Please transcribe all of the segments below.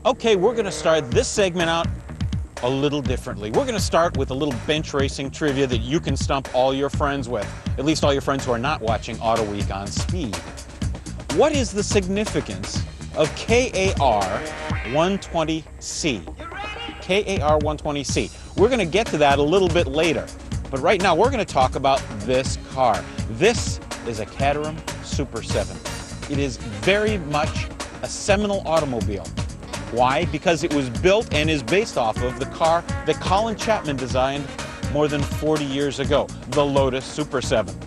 Okay, we're going to start this segment out a little differently. We're going to start with a little bench racing trivia that you can stump all your friends with, at least all your friends who are not watching Auto Week on Speed. What is the significance of KAR 120C? KAR 120C. We're going to get to that a little bit later, but right now we're going to talk about this car. This is a Caterham Super 7. It is very much a seminal automobile. Why? Because it was built and is based off of the car that Colin Chapman designed more than 40 years ago, the Lotus Super 7.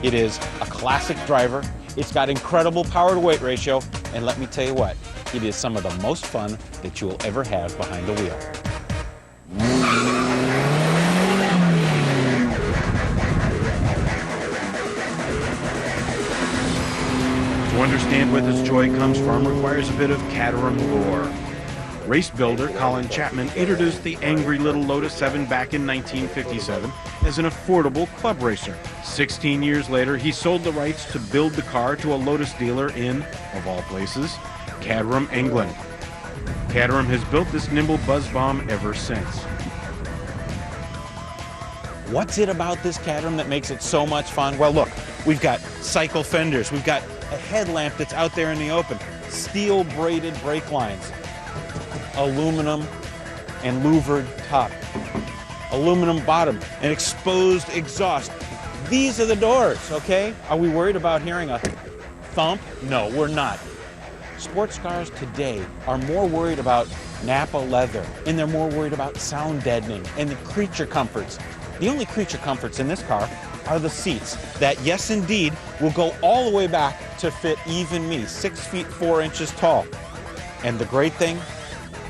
It is a classic driver, it's got incredible power to weight ratio, and let me tell you what, it is some of the most fun that you will ever have behind the wheel. To understand where this joy comes from requires a bit of Caterham lore. Race builder Colin Chapman introduced the angry little Lotus 7 back in 1957 as an affordable club racer. 16 years later, he sold the rights to build the car to a Lotus dealer in, of all places, Caterham, England. Caterham has built this nimble buzz bomb ever since. What's it about this Caterham that makes it so much fun? Well, look, we've got cycle fenders, we've got a headlamp that's out there in the open, steel braided brake lines, aluminum and louvered top, aluminum bottom, and exposed exhaust. These are the doors, okay? Are we worried about hearing a thump? No, we're not. Sports cars today are more worried about Napa leather, and they're more worried about sound deadening and the creature comforts. The only creature comforts in this car are the seats that, yes indeed, will go all the way back to fit even me, 6 feet 4 inches tall. And the great thing,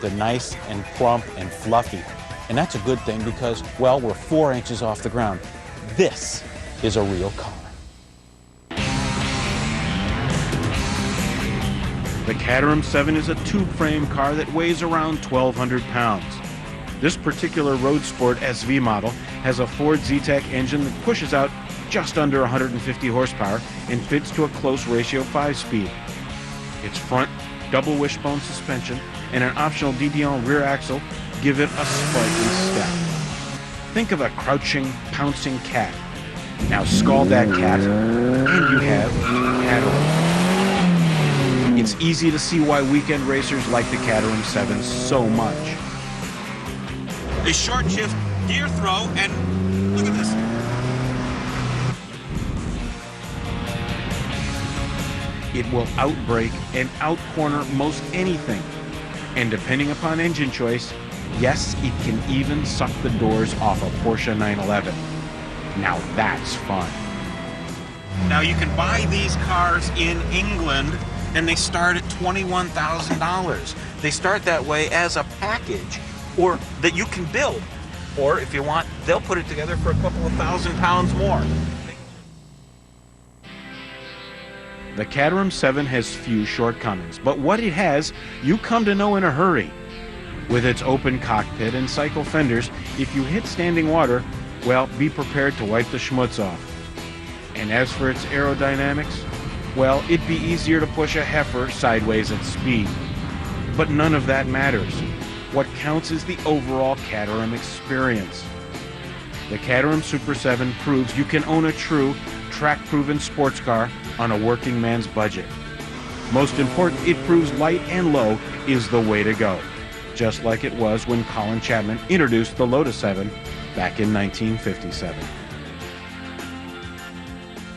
they're nice and plump and fluffy. And that's a good thing because, well, we're 4 inches off the ground. This is a real car. The Caterham 7 is a tube frame car that weighs around 1,200 pounds. This particular Road Sport SV model has a Ford Zetec engine that pushes out just under 150 horsepower and fits to a close ratio 5-speed. Its front double wishbone suspension and an optional DDL rear axle give it a sprightly step. Think of a crouching, pouncing cat. Now scald that cat, and you have Caterham. It's easy to see why weekend racers like the Caterham 7 so much. A short shift gear throw, and look at this. It will outbrake and outcorner most anything. And depending upon engine choice, yes, it can even suck the doors off a Porsche 911. Now that's fun. Now you can buy these cars in England and they start at $21,000. They start that way as a package, or that you can build. Or if you want, they'll put it together for a couple of £1,000 more. The Caterham 7 has few shortcomings, but what it has, you come to know in a hurry. With its open cockpit and cycle fenders, if you hit standing water, well, be prepared to wipe the schmutz off. And as for its aerodynamics, well, it'd be easier to push a heifer sideways at speed. But none of that matters. What counts is the overall Caterham experience. The Caterham Super 7 proves you can own a true, track-proven sports car on a working man's budget. Most important, it proves light and low is the way to go, just like it was when Colin Chapman introduced the Lotus 7 back in 1957.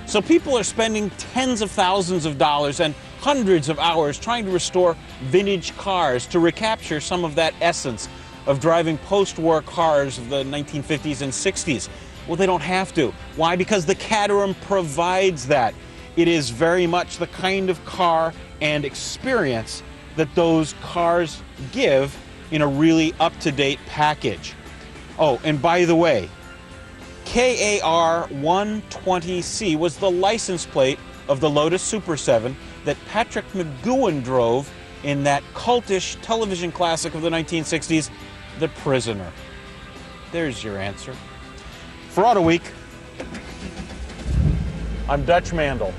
So people are spending tens of thousands of dollars and hundreds of hours trying to restore vintage cars to recapture some of that essence of driving post-war cars of the 1950s and 60s. Well, they don't have to. Why? Because the Caterham provides that. It is very much the kind of car and experience that those cars give in a really up-to-date package. Oh, and by the way, KAR 120C was the license plate of the Lotus Super 7 that Patrick McGowan drove in that cultish television classic of the 1960s, The Prisoner. There's your answer. For Auto Week, I'm Dutch Mandel.